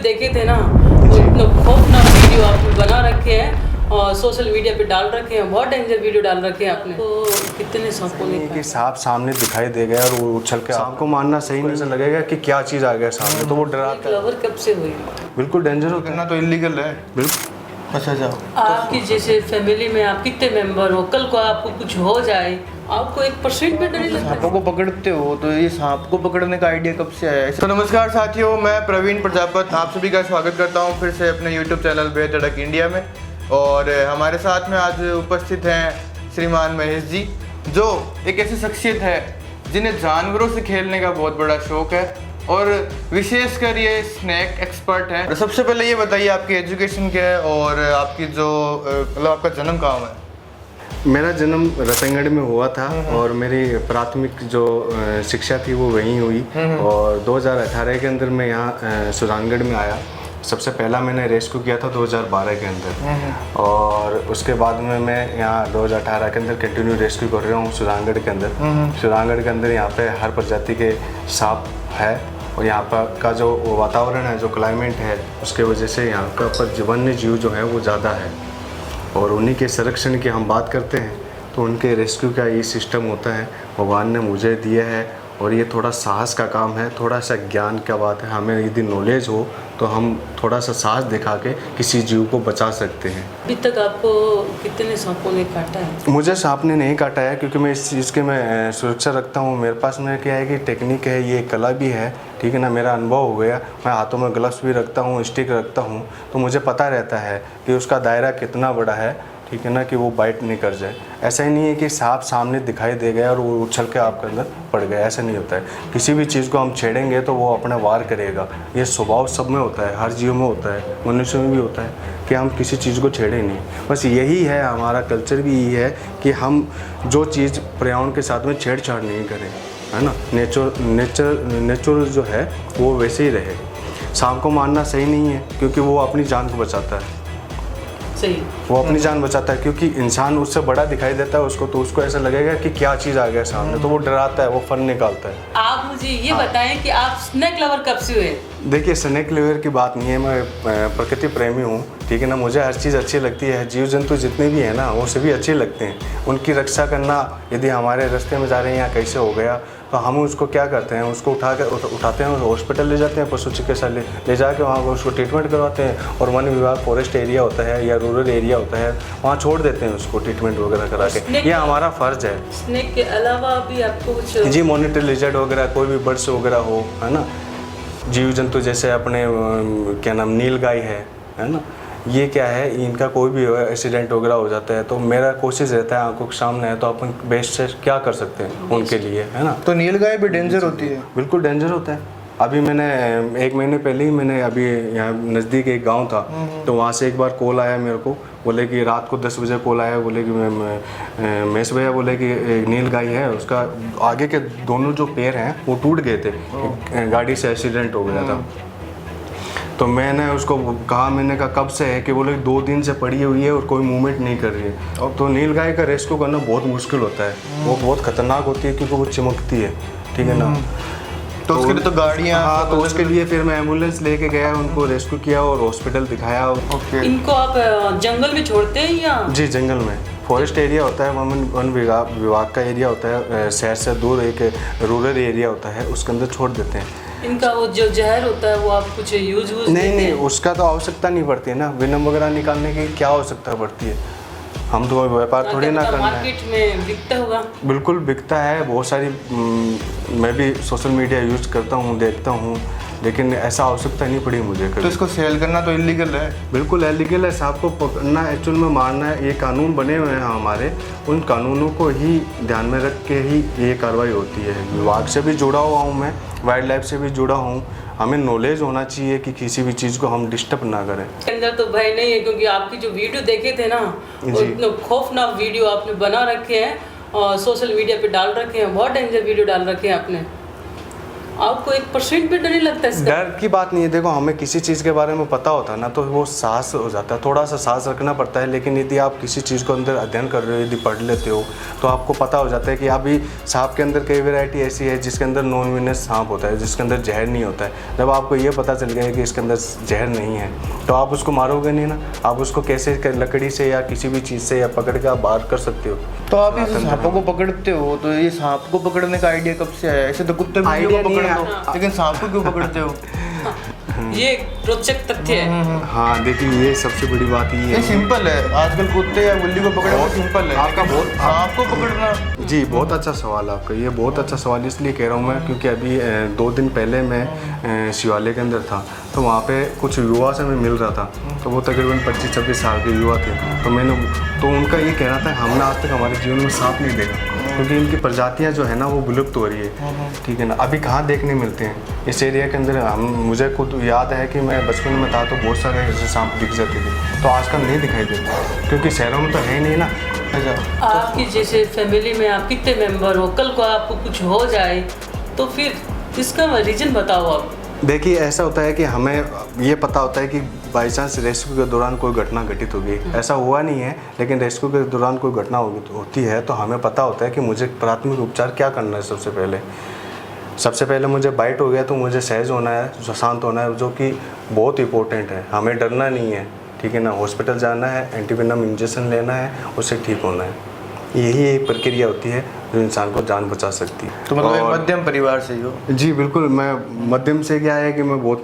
देखे थे ना, वो इतना खौफनाक वीडियो आपने बना रखे हैं और सोशल मीडिया पे डाल रखे हैं। बहुत डेंजर वीडियो डाल रखे हैं आपने। तो कितने सांपों ने कि सांप सामने दिखाई दे गया और वो उछल के सांप को मारना सही नहीं, ऐसा लगेगा कि क्या चीज़ आ गया सामने, तो वो डराता है। लवर कब से हुई? बिल्कुल डेंजर हो करना तो इलीगल है। बिल्कुल। अच्छा जाओ। आपकी जैसे फैमिली में आप कितने मेंबर हो, कल को आपको कुछ हो जाए, आपको 1% भी डर नहीं लगता? सांपों को पकड़ते हो तो ये सांप को पकड़ने का आइडिया कब से आया? तो नमस्कार साथियों, मैं प्रवीण प्रजापत आप सभी का स्वागत करता हूँ फिर से अपने YouTube चैनल बेधड़क इंडिया में। और हमारे साथ में आज उपस्थित हैं श्रीमान महेश जी, जो एक ऐसी शख्सियत है जिन्हें जानवरों से खेलने का बहुत बड़ा शौक है और विशेषकर ये स्नैक एक्सपर्ट हैं। सबसे पहले ये बताइए आपकी एजुकेशन क्या है और आपकी जो मतलब आपका जन्म कहाँ है? मेरा जन्म रतनगढ़ में हुआ था और मेरी प्राथमिक जो शिक्षा थी वो वहीं हुई और 2018 के अंदर मैं यहाँ सुजानगढ़ में आया। सबसे पहला मैंने रेस्क्यू किया था 2012 के अंदर और उसके बाद में मैं यहाँ 2018 के अंदर कंटिन्यू रेस्क्यू कर रहा हूँ सुजानगढ़ के अंदर। सुजानगढ़ के अंदर यहाँ पे हर प्रजाति के सांप है और यहाँ पर का जो वातावरण है, जो क्लाइमेट है, उसके वजह से यहाँ का पर वन्य जीव जो है वो ज़्यादा है और उन्हीं के संरक्षण की हम बात करते हैं तो उनके रेस्क्यू का ये सिस्टम होता है, भगवान ने मुझे दिया है और ये थोड़ा साहस का काम है, थोड़ा सा ज्ञान का बात है। हमें यदि नॉलेज हो तो हम थोड़ा सा साहस दिखा के किसी जीव को बचा सकते हैं। अभी तक आपको कितने सांपों ने काटा है? मुझे सांप ने नहीं काटा है क्योंकि मैं इस चीज़ के मैं सुरक्षा रखता हूँ। मेरे पास में क्या है कि टेक्निक है, ये कला भी है, ठीक है ना। मेरा अनुभव हो गया, मैं हाथों में ग्लव्स भी रखता हूँ, स्टिक रखता हूँ, तो मुझे पता रहता है कि उसका दायरा कितना बड़ा है, ठीक है ना, कि वो बाइट नहीं कर जाए। ऐसा ही नहीं है कि सांप सामने दिखाई दे गया और वो उछल के आपके अंदर पड़ गया, ऐसा नहीं होता है। किसी भी चीज़ को हम छेड़ेंगे तो वो अपना वार करेगा। ये स्वभाव सब में होता है, हर जीव में होता है, मनुष्य में भी होता है कि हम किसी चीज़ को छेड़े नहीं। बस यही है, हमारा कल्चर भी यही है कि हम जो चीज़ पर्यावरण के साथ में छेड़छाड़ नहीं करें, है ना। नेचुरल जो है वो वैसे ही रहे। सांप को मारना सही नहीं है क्योंकि वो अपनी जान को बचाता है। सही, वो अपनी जान बचाता है क्योंकि इंसान उससे बड़ा दिखाई देता है उसको, तो उसको ऐसा लगेगा कि क्या चीज़ आ गया सामने, तो वो डराता है, वो फन निकालता है। आप मुझे ये बताएं कि आप स्नैक लवर कब से हुए? देखिए, स्नैक लवर की बात नहीं है, मैं प्रकृति प्रेमी हूँ, ठीक है ना। मुझे हर चीज़ अच्छी लगती है, जीव जंतु जितने भी हैं ना वो सभी अच्छे लगते हैं। उनकी रक्षा करना, यदि हमारे रास्ते में जा रहे हैं या कैसे हो गया तो हम उसको क्या करते हैं, उसको उठाते हैं और हॉस्पिटल ले जाते हैं, पशु चिकित्सालय ले जाके वहाँ उसको ट्रीटमेंट करवाते हैं और वन विभाग फॉरेस्ट एरिया होता है या रूरल एरिया होता है वहाँ छोड़ देते हैं उसको ट्रीटमेंट वगैरह करा के। ये हमारा फ़र्ज़ है। स्नैक के अलावा भी आपको कुछ? जी, मॉनिटर लिजर्ड वगैरह, कोई भी बर्ड्स वगैरह हो, है ना, जीव जंतु जैसे अपने क्या नाम नीलगाय है ना, ये क्या है, इनका कोई भी एक्सीडेंट वगैरह हो जाता है तो मेरा कोशिश रहता है आंखों के सामने है तो अपन बेस्ट से क्या कर सकते हैं उनके लिए, है ना। तो नीलगाय भी डेंजर होती है? बिल्कुल डेंजर होता है। अभी मैंने 1 महीने पहले ही मैंने अभी यहाँ नज़दीक एक गांव था तो वहाँ से एक बार कॉल आया मेरे को, बोले कि रात को 10 बजे कॉल आया, बोले कि महेश भैया, बोले कि नीलगाय है, उसका आगे के दोनों जो पैर हैं वो टूट गए थे, गाड़ी से एक्सीडेंट हो गया था। तो मैंने उसको कहा, मैंने कहा कब से है, कि बोले 2 दिन से पड़ी हुई है और कोई मूवमेंट नहीं कर रही है। तो नीलगाय का रेस्क्यू करना बहुत मुश्किल होता है, वो बहुत खतरनाक होती है क्योंकि वो चिमकती है, ठीक है ना। तो उसके लिए तो गाड़ियाँ, हाँ, तो उसके लिए फिर मैं एम्बुलेंस लेके गया, उनको रेस्क्यू किया और हॉस्पिटल दिखाया। ओके। इनको आप जंगल में छोड़ते हैं या? जी, जंगल में, फॉरेस्ट एरिया होता है, वन विभाग का एरिया होता है, शहर से दूर एक रूरल एरिया होता है, उसके अंदर छोड़ देते हैं। इनका वो जो जहर होता है वो आप कुछ यूज नहीं, उसका तो आवश्यकता नहीं पड़ती है ना, वेनम वगैरह निकालने की क्या आवश्यकता पड़ती है। हम तो व्यापार थोड़ी ना करना है। मार्केट में बिकता होगा? बिल्कुल बिकता है, बहुत सारी मैं भी सोशल मीडिया यूज करता हूँ, देखता हूँ, लेकिन ऐसा आवश्यकता नहीं पड़ी मुझे कभी। तो इसको सेल करना तो इलीगल है? बिल्कुल इलीगल है। सांप को पकड़ना, एक्चुअल में मारना है, ये कानून बने हुए हैं हमारे, उन कानूनों को ही ध्यान में रख के ही ये कार्रवाई होती है। विभाग से भी जुड़ा हुआ हूँ मैं, वाइल्ड लाइफ से भी जुड़ा हूँ। हमें नॉलेज होना चाहिए कि किसी भी चीज़ को हम डिस्टर्ब ना करें। अंदर तो भय नहीं है क्योंकि आपकी जो वीडियो देखे थे ना, वो इतना खौफनाक वीडियो आपने बना रखे हैं और सोशल मीडिया पे डाल रखे हैं। बहुत डेंजर वीडियो डाल रखे हैं आपने। आपको 1% भी डर नहीं लगता इसका? डर की बात नहीं है। देखो, हमें किसी चीज़ के बारे में पता होता है ना, तो वो साहस हो जाता है, थोड़ा सा साहस रखना पड़ता है। लेकिन यदि आप किसी चीज़ को अंदर अध्ययन कर रहे हो, यदि पढ़ लेते हो, तो आपको पता हो जाता है कि अभी सांप के अंदर कई वैरायटी ऐसी है जिसके अंदर नॉन वेनस सांप होता है, जिसके अंदर जहर नहीं होता है। जब आपको ये पता चल गया कि इसके अंदर जहर नहीं है, तो आप उसको मारोगे नहीं ना। आप उसको कैसे लकड़ी से या किसी भी चीज़ से या पकड़ के आप बाहर कर सकते हो। तो आप इस सांपों को पकड़ते हो, तो ये सांप को पकड़ने का आइडिया कब से आया? ऐसे तो कुत्ते बिल्लियों को पकड़ लो, लेकिन सांप को क्यों पकड़ते हो? ये रोचक तथ्य है। हाँ, देखिए, ये सबसे बड़ी बात ये ये है। सिंपल है, आजकल कुत्ते या बिल्ली को पकड़ना सिंपल है, आपका बहुत- सांप को पकड़ना। जी, बहुत अच्छा सवाल है आपका। ये बहुत अच्छा सवाल इसलिए कह रहा हूँ मैं, क्योंकि अभी 2 दिन पहले मैं शिवालय के अंदर था, तो वहाँ पे कुछ युवा से मैं मिल रहा था। तो वो तकरीबन 25-26 साल के युवा थे। तो उनका ये कहना था, हमने आज तक हमारे जीवन में सांप नहीं देखा, क्योंकि इनकी प्रजातियाँ जो है ना वो विलुप्त हो रही है। ठीक है ना, अभी कहाँ देखने मिलते हैं इस एरिया के अंदर। मुझे खुद याद है कि मैं बचपन में था तो बहुत सारे ऐसे सांप दिख जाते थे, तो आजकल नहीं दिखाई देते, क्योंकि शहरों में तो है ही नहीं ना। आपकी जैसे फैमिली में आप कितने मेंबर हो, कल को आपको कुछ हो जाए तो फिर इसका रीजन बताओ आप। देखिए, ऐसा होता है कि हमें ये पता होता है कि बाई चांस रेस्क्यू के दौरान कोई घटना घटित होगी। ऐसा हुआ नहीं है, लेकिन रेस्क्यू के दौरान कोई घटना होती है तो हमें पता होता है कि मुझे प्राथमिक उपचार क्या करना है। सबसे पहले मुझे बाइट हो गया तो मुझे सहज होना है, शांत होना है, जो कि बहुत इंपॉर्टेंट है। हमें डरना नहीं है, ठीक है ना। हॉस्पिटल जाना है, एंटीवेनम इंजेक्शन लेना है, उससे ठीक होना है। यही एक प्रक्रिया होती है जो इंसान को जान बचा सकती है। तो मतलब एक मध्यम परिवार से ही हो? जी बिल्कुल, मैं मध्यम से क्या है कि मैं बहुत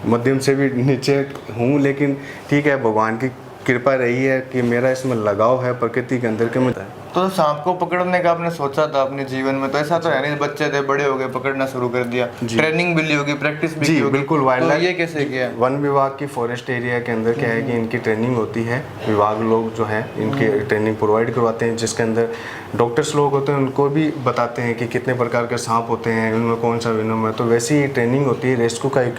मध्यम से भी नीचे हूँ, लेकिन ठीक है, भगवान की कृपा रही है कि मेरा इसमें लगाव है प्रकृति के अंदर के में। तो सांप को पकड़ने का आपने सोचा था अपने जीवन में? तो ऐसा तो है नहीं बच्चे थे, बड़े हो गए, पकड़ना शुरू कर दिया। ट्रेनिंग भी ली होगी, प्रैक्टिस भी की होगी। बिल्कुल। तो ये कैसे किया? वन विभाग की फॉरेस्ट एरिया के अंदर क्या है कि इनकी ट्रेनिंग होती है। विभाग लोग जो है इनकी ट्रेनिंग प्रोवाइड करवाते हैं, जिसके अंदर डॉक्टर्स लोग होते हैं, उनको भी बताते हैं कि कितने प्रकार के सांप होते हैं, उनमें कौन सा वेनम है। तो वैसी ही ट्रेनिंग होती है। रेस्क्यू का एक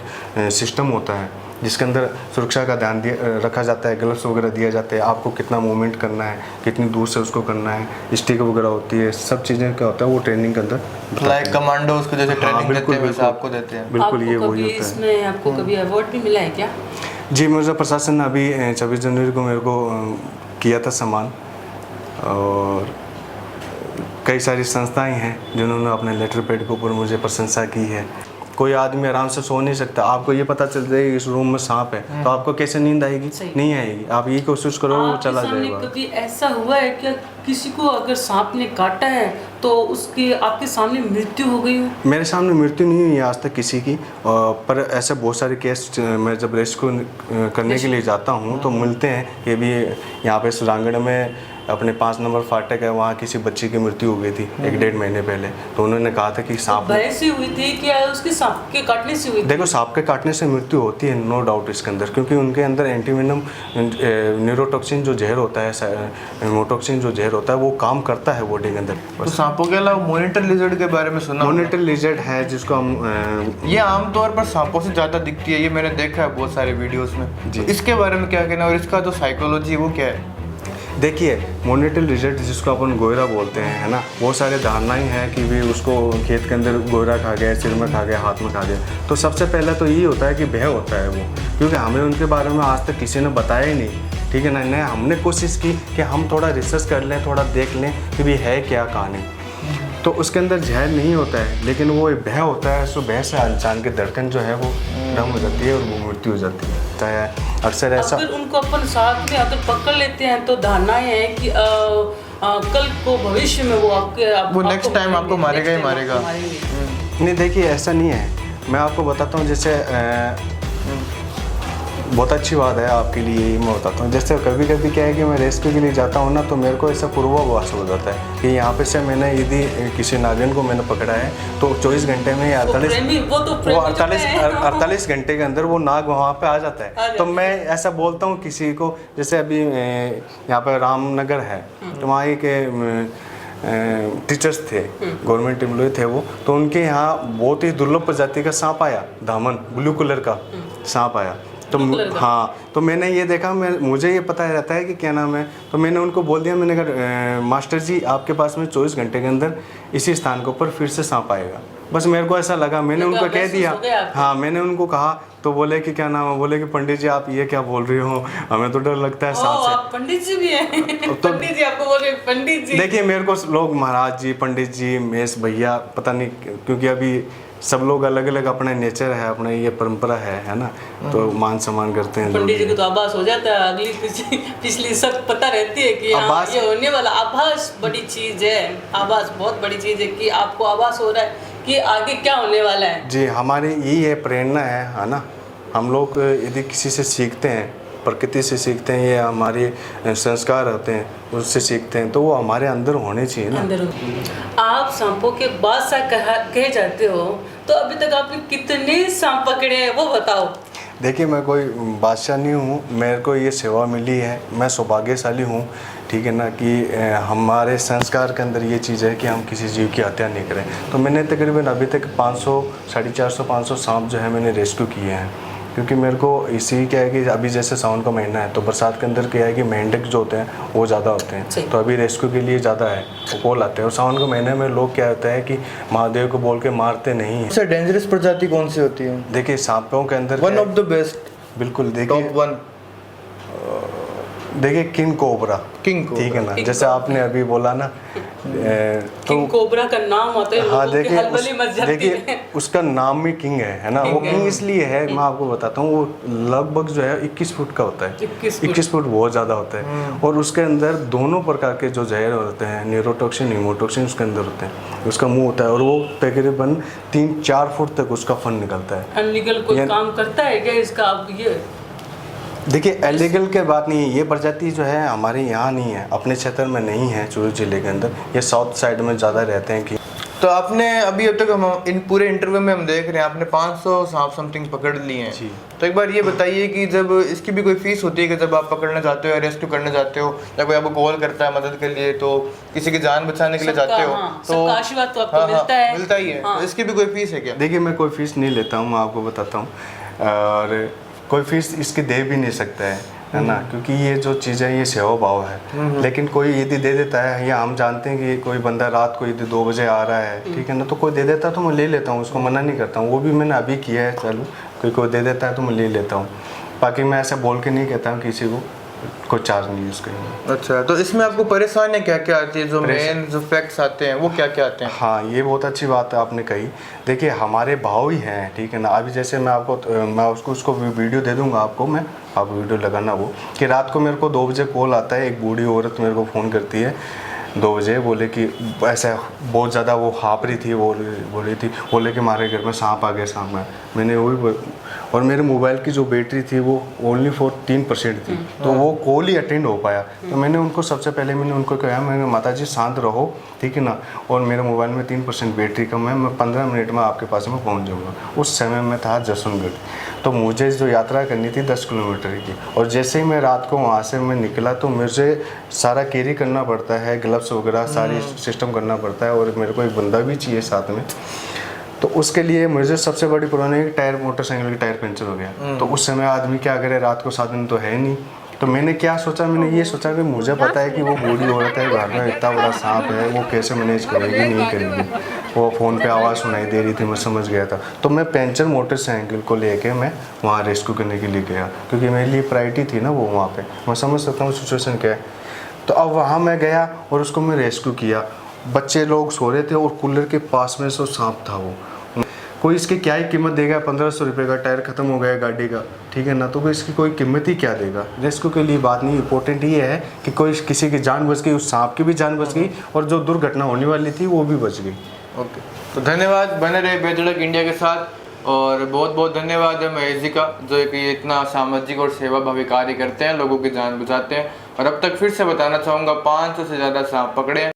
सिस्टम होता है जिसके अंदर सुरक्षा का ध्यान रखा जाता है, ग्लव्स वगैरह दिया जाते हैं, आपको कितना मूवमेंट करना है, कितनी दूर से उसको करना है, स्टिक वगैरह होती है, सब चीज़ें क्या होता है वो ट्रेनिंग के अंदर लाइक कमांडो उसको जैसे ट्रेनिंग देते हैं वैसे आपको देते हैं। बिल्कुल, ये वही होता है। इसमें आपको कभी अवार्ड भी मिला है क्या? जी, मुझे प्रशासन ने अभी 26 जनवरी को मेरे को किया था सम्मान, और कई सारी संस्थाएं हैं जिन्होंने अपने लेटर पैड के ऊपर मुझे प्रशंसा की है। कोई आदमी आराम से सो नहीं सकता, आपको ये पता चल जाए इस रूम में सांप है, तो आपको कैसे नींद आएगी? नहीं आएगी। आप ये कोशिश करो वो चला जाएगा। कभी ऐसा हुआ है क्या किसी को अगर सांप ने काटा है तो उसकी आपके सामने मृत्यु हो गई हो? मेरे सामने मृत्यु नहीं हुई आज तक किसी की, पर ऐसे बहुत सारे केस मैं जब रेस्क्यू करने के लिए जाता हूँ तो मिलते हैं। ये भी यहाँ पे सुरांगड़ में अपने 5 नंबर फाटक है, वहाँ किसी बच्ची की मृत्यु हो गई थी 1-1.5 महीने पहले। तो उन्होंने कहा था कि सांप भय से हुई थी कि उसके सांप के काटने से हुई थी? देखो, सांप के काटने से मृत्यु होती है, नो डाउट इसके अंदर, क्योंकि उनके अंदर एंटीवेनम न्यूरोटॉक्सिन जो जहर होता है, मोटॉक्सिन जो जहर होता है, वो काम करता है बॉडी के अंदर। तो सांपों के अलावा मॉनिटर लिजर्ड के बारे में सुना? मॉनिटर लिजर्ड है जिसको हम ये आमतौर पर सांपों से ज़्यादा दिखती है, ये मैंने देखा है बहुत सारे वीडियोस में। जी। इसके बारे में क्या कहना है और इसका जो साइकोलॉजी वो क्या है? देखिए, मॉनिटर लिजर्ड जिसको अपन गोयरा बोलते हैं, है ना, बहुत सारे धारणाएं हैं कि भी उसको खेत के अंदर गोयरा खा गया, सिर में खा गया, हाथ में खा गया। तो सबसे पहले तो यही होता है कि भय होता है वो, क्योंकि हमें उनके बारे में आज तक किसी ने बताया ही नहीं। ठीक है ना, नहीं, हमने कोशिश की कि हम थोड़ा रिसर्च कर लें, थोड़ा देख लें कि भी है क्या कहानी। तो उसके अंदर जहर नहीं होता है, लेकिन वो एक भय होता है। सो भय से इंसान की धड़कन जो है वो डम हो जाती है और वो मृत्यु हो जाती है। अक्सर ऐसा अगर उनको अपन साथ में अगर पकड़ लेते हैं तो धारणाएं हैं कि कल को भविष्य में वो नेक्स्ट टाइम आपको मारेगा ही मारेगा। नहीं, देखिए, ऐसा नहीं है। मैं आपको बताता हूँ, जैसे बहुत अच्छी बात है आपके लिए, यही मैं बताता हूँ। जैसे कभी कभी क्या है कि मैं रेस्क्यू के लिए जाता हूँ ना, तो मेरे को ऐसा पूर्वाभास हो जाता है कि यहाँ पे से मैंने यदि किसी नागिन को मैंने पकड़ा है तो 24 घंटे में या 48 घंटे के अंदर वो नाग वहाँ पे आ जाता है। तो मैं ऐसा बोलता हूँ किसी को, जैसे अभी यहाँ पर रामनगर है, तो वहाँ एक टीचर्स थे, गवर्नमेंट एम्प्लॉय थे वो, तो उनके यहाँ बहुत ही दुर्लभ प्रजाति का सांप आया, दामन ब्लू कलर का सांप आया। तो हाँ, तो मैंने ये देखा, मुझे ये पता रहता है कि क्या नाम है, तो मैंने उनको बोल दिया, मैंने कहा मास्टर जी आपके पास में 24 घंटे के अंदर इसी स्थान के ऊपर फिर से सांप आएगा। बस मेरे को ऐसा लगा, मैंने उनको कह महसूस दिया। हो गया आपको? हाँ, मैंने उनको कहा तो बोले कि क्या नाम है, बोले कि पंडित जी आप ये क्या बोल रही हो, हमें तो डर लगता है सांप से। आप पंडित जी भी हैं? तो पंडित जी आपको बोल रहे हैं, पंडित जी। देखिए मेरे को लोग महाराज जी, पंडित जी, मेष भैया, पता नहीं क्योंकि अभी सब लोग अलग अलग अपना नेचर है, अपना ये परंपरा है ना, तो मान सम्मान करते हैं। पंडित जी को तो आभास हो जाता है, अगली पिछली सब पता रहती है कि हाँ ये होने वाला। आभास बड़ी चीज है, आभास बहुत बड़ी चीज है कि आपको आभास हो रहा है कि आगे क्या होने वाला है। जी, हमारी यही है, प्रेरणा है ना। हम लोग यदि किसी से सीखते हैं, प्रकृति से सीखते हैं, ये हमारे संस्कार होते हैं, उससे सीखते हैं, तो वो हमारे अंदर होने चाहिए ना। अंदर आप सांपों के बादशाह कहे जाते हो, तो अभी तक आपने कितने सांप पकड़े हैं वो बताओ। देखिए मैं कोई बादशाह नहीं हूँ, मेरे को ये सेवा मिली है, मैं सौभाग्यशाली हूँ, ठीक है ना, कि हमारे संस्कार के अंदर ये चीज़ है कि हम किसी जीव की हत्या नहीं करें। तो मैंने तकरीबन अभी तक 500, 450 सांप जो है मैंने रेस्क्यू किए हैं, क्योंकि मेरे को इसी क्या है कि अभी जैसे सावन का महीना है, तो बरसात के अंदर क्या है कि मेंढक जो होते हैं वो ज़्यादा होते हैं, तो अभी रेस्क्यू के लिए ज़्यादा है, वो कॉल आते हैं। और सावन के महीने में लोग क्या होता है कि महादेव को बोल के मारते नहीं हैं। सबसे डेंजरस प्रजाति कौन सी होती है? देखिए सांपों के अंदर वन ऑफ द बेस्ट, बिल्कुल, देखिए टॉप वन, देखिए किंग कोबरा, ठीक है ना, जैसे आपने अभी बोला ना, किंग कोबरा का नाम होता है, हाँ लोगों की हलबली मच जाती देखिए है। उसका नाम ही किंग है ना। वो किंग इसलिए है, मैं आपको बताता हूँ, वो लगभग जो है 21 फुट का होता है। 21 फुट बहुत ज़्यादा होता है, और उसके अंदर दोनों प्रकार के जो जहर होते हैं, न्यूरोटॉक्सिन, हीमोटॉक्सिन उसके अंदर होते हैं। उसका मुंह होता है, और वो तकरीबन 3-4 फुट तक उसका फन निकलता है। अनलीगल कोई काम करता है क्या इसका? आप ये देखिए एलिगल के बात नहीं है, ये प्रजाति जो है हमारे यहाँ नहीं है, अपने क्षेत्र में नहीं है, चूरू जिले के अंदर, ये साउथ साइड में ज़्यादा रहते हैं। कि तो आपने अभी अब तक हम इन पूरे इंटरव्यू में हम देख रहे हैं आपने 500 सांप समथिंग पकड़ लिए हैं। तो एक बार ये बताइए कि जब इसकी भी कोई फीस होती है कि जब आप पकड़ना चाहते हो या रेस्क्यू करना चाहते हो, या कोई आपको कॉल करता है मदद के लिए, तो किसी की जान बचाने के लिए जाते हो, तो आशीर्वाद तो आपको मिलता है, मिलता ही है। तो इसकी भी कोई फीस है क्या? देखिए मैं कोई फीस नहीं लेता हूँ, मैं आपको बताता हूँ, और कोई फीस इसकी दे भी नहीं सकता है ना, क्योंकि ये जो चीज़ है ये सेवा भाव है। लेकिन कोई यदि दे देता है, या हम जानते हैं कि कोई बंदा रात को यदि 2 बजे आ रहा है, ठीक है ना, तो कोई दे देता है तो मैं ले लेता हूँ, उसको मना नहीं करता हूँ। वो भी मैंने अभी किया है, चलो कोई दे देता है तो मैं ले लेता हूँ। बाकी मैं ऐसे बोल के नहीं कहता हूँ किसी को, कोई चार्ज नहीं यूज़ करेंगे। अच्छा, तो इसमें आपको परेशानियाँ क्या क्या आती है? जो मेन जो फैक्ट्स आते हैं वो क्या क्या आते हैं? हाँ, ये बहुत अच्छी बात आपने कही। देखिए हमारे भाव ही हैं, ठीक है ना। अभी जैसे मैं उसको वीडियो दे दूंगा आपको, मैं आप वीडियो लगाना वो, कि रात को मेरे को 2 बजे कॉल आता है, एक बूढ़ी औरत मेरे को फ़ोन करती है 2 बजे, बोले कि ऐसा बहुत ज़्यादा वो हाँप रही थी, बोल रही थी, बोले कि हमारे घर में सांप आ गया, सांप में। मैंने वही, और मेरे मोबाइल की जो बैटरी थी वो ओनली 3% थी, तो वो कॉल ही अटेंड हो पाया। तो मैंने उनको सबसे पहले उनको कहा, मैंने माता जी शांत रहो, ठीक है ना, और मेरे मोबाइल में 3% बैटरी कम है, मैं 15 मिनट में आपके पास में पहुंच जाऊंगा। उस समय में था जसवंतगढ़, तो मुझे जो यात्रा करनी थी 10 किलोमीटर की, और जैसे ही मैं रात को वहाँ से मैं निकला तो मुझे सारा कैरी करना पड़ता है, ग्लव्स वगैरह सारी सिस्टम करना पड़ता है, और मेरे को एक बंदा भी चाहिए साथ में। तो उसके लिए मुझे सबसे बड़ी प्रॉब्लम है कि टायर, मोटरसाइकिल की टायर पंचर हो गया। तो उस समय आदमी क्या करे, रात को साधन तो है नहीं। तो मैंने क्या सोचा, मैंने ये सोचा कि मुझे पता है कि वो बूढ़ी औरत है, घर में इतना बड़ा सांप है, वो कैसे मैनेज करेगी, नहीं करेगी। वो फ़ोन पे आवाज़ सुनाई दे रही थी, मैं समझ गया था। तो मैं पंचर मोटरसाइकिल को लेके मैं वहाँ रेस्क्यू करने के लिए गया, क्योंकि मेरे लिए प्रायोरिटी थी ना वो वहाँ पे। मैं समझ सकता हूँ सिचुएशन क्या है। तो अब वहाँ मैं गया और उसको मैं रेस्क्यू किया। बच्चे लोग सो रहे थे और कूलर के पास में सो सांप था वो। कोई इसकी क्या ही कीमत देगा, 1500 रुपये का टायर ख़त्म हो गया गाड़ी का, ठीक है ना, तो कोई इसकी कोई कीमत ही क्या देगा। रेस्क्यू के लिए बात नहीं, इंपॉर्टेंट ये है कि कोई किसी की जान बच गई, उस सांप की भी जान बच गई, और जो दुर्घटना होने वाली थी वो भी बच गई। ओके, तो धन्यवाद, बने रहे बेधड़क इंडिया के साथ। और बहुत बहुत धन्यवाद है महेश जी का, जो एक ये इतना सामाजिक और सेवाभावी कार्य करते हैं, लोगों की जान बचाते हैं। और अब तक फिर से बताना चाहूँगा 500 से ज़्यादा सांप पकड़े हैं।